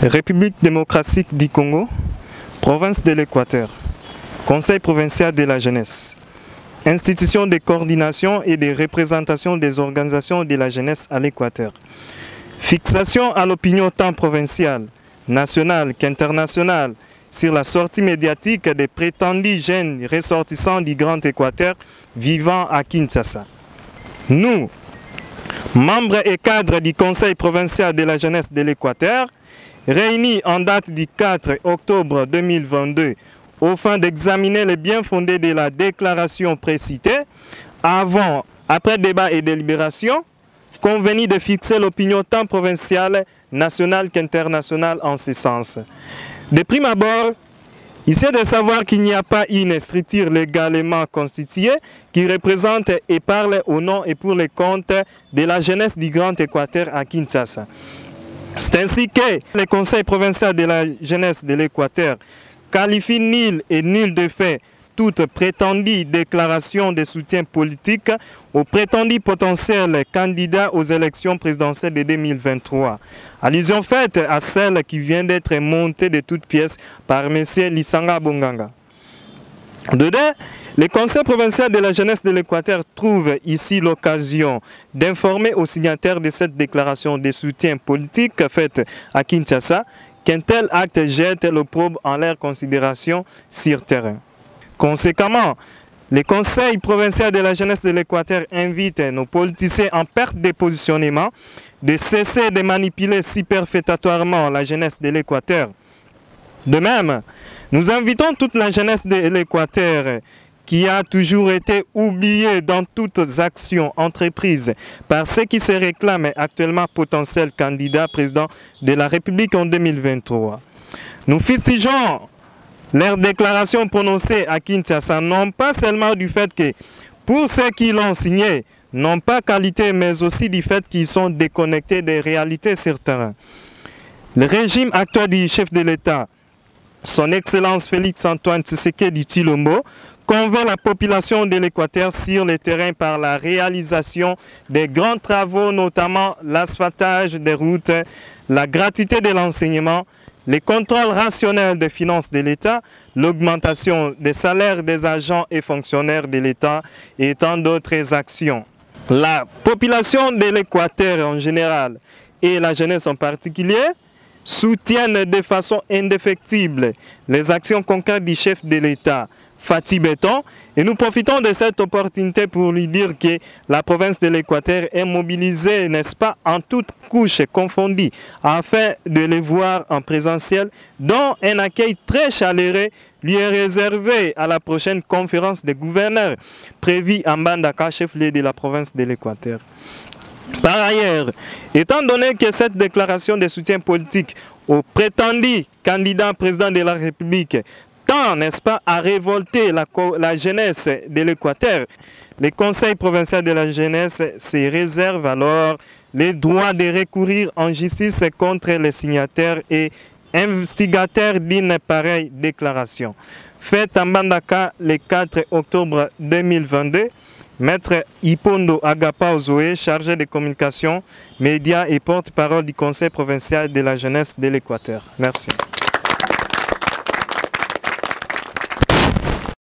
République démocratique du Congo, province de l'Équateur, Conseil provincial de la jeunesse, institution de coordination et de représentation des organisations de la jeunesse à l'Équateur, fixation à l'opinion tant provinciale, nationale qu'internationale sur la sortie médiatique des prétendus jeunes ressortissants du Grand Équateur vivant à Kinshasa. Nous, membres et cadres du Conseil provincial de la jeunesse de l'Équateur, réunis en date du 4 octobre 2022 au fin d'examiner les bien fondés de la déclaration précitée, après débat et délibération, convenu de fixer l'opinion tant provinciale, nationale qu'internationale en ce sens. De prime abord, il est de savoir qu'il n'y a pas une structure légalement constituée qui représente et parle au nom et pour les comptes de la jeunesse du Grand Équateur à Kinshasa. C'est ainsi que le Conseil provincial de la jeunesse de l'Équateur qualifie nul et nul de fait toute prétendue déclaration de soutien politique aux prétendus potentiels candidats aux élections présidentielles de 2023. Allusion faite à celle qui vient d'être montée de toutes pièces par M. Lisanga Bonganga. De deux, le Conseil provincial de la jeunesse de l'Équateur trouve ici l'occasion d'informer aux signataires de cette déclaration de soutien politique faite à Kinshasa qu'un tel acte jette l'opprobre en leur considération sur terrain. Conséquemment, le Conseil provincial de la jeunesse de l'Équateur invite nos politiciens en perte de positionnement de cesser de manipuler superfétatoirement la jeunesse de l'Équateur. De même, nous invitons toute la jeunesse de l'Équateur qui a toujours été oubliée dans toutes actions entreprises par ceux qui se réclament actuellement potentiels candidats président de la République en 2023. Nous fustigeons leurs déclarations prononcées à Kinshasa, non pas seulement du fait que, pour ceux qui l'ont signé, n'ont pas qualité, mais aussi du fait qu'ils sont déconnectés des réalités sur terrain. Le régime actuel du chef de l'État, son Excellence Félix Antoine Tshisekedi Tshilombo, convainc la population de l'Équateur sur le terrain par la réalisation des grands travaux, notamment l'asphaltage des routes, la gratuité de l'enseignement, les contrôles rationnels des finances de l'État, l'augmentation des salaires des agents et fonctionnaires de l'État et tant d'autres actions. La population de l'Équateur en général et la jeunesse en particulier soutiennent de façon indéfectible les actions concrètes du chef de l'État, Fatih Beton, et nous profitons de cette opportunité pour lui dire que la province de l'Équateur est mobilisée, n'est-ce pas, en toutes couches confondues, afin de les voir en présentiel, dont un accueil très chaleureux lui est réservé à la prochaine conférence des gouverneurs prévue à Mbandaka, chef-lieu de la province de l'Équateur. Par ailleurs, étant donné que cette déclaration de soutien politique au prétendu candidat président de la République tend, n'est-ce pas, à révolter la jeunesse de l'Équateur, le Conseil provincial de la jeunesse se réserve alors le droit de recourir en justice contre les signataires et instigateurs d'une pareille déclaration. Faite à Mbandaka le 4 octobre 2022, Maître Ipondo Agapa Ozoé, chargé de communication, médias et porte-parole du Conseil provincial de la jeunesse de l'Équateur. Merci.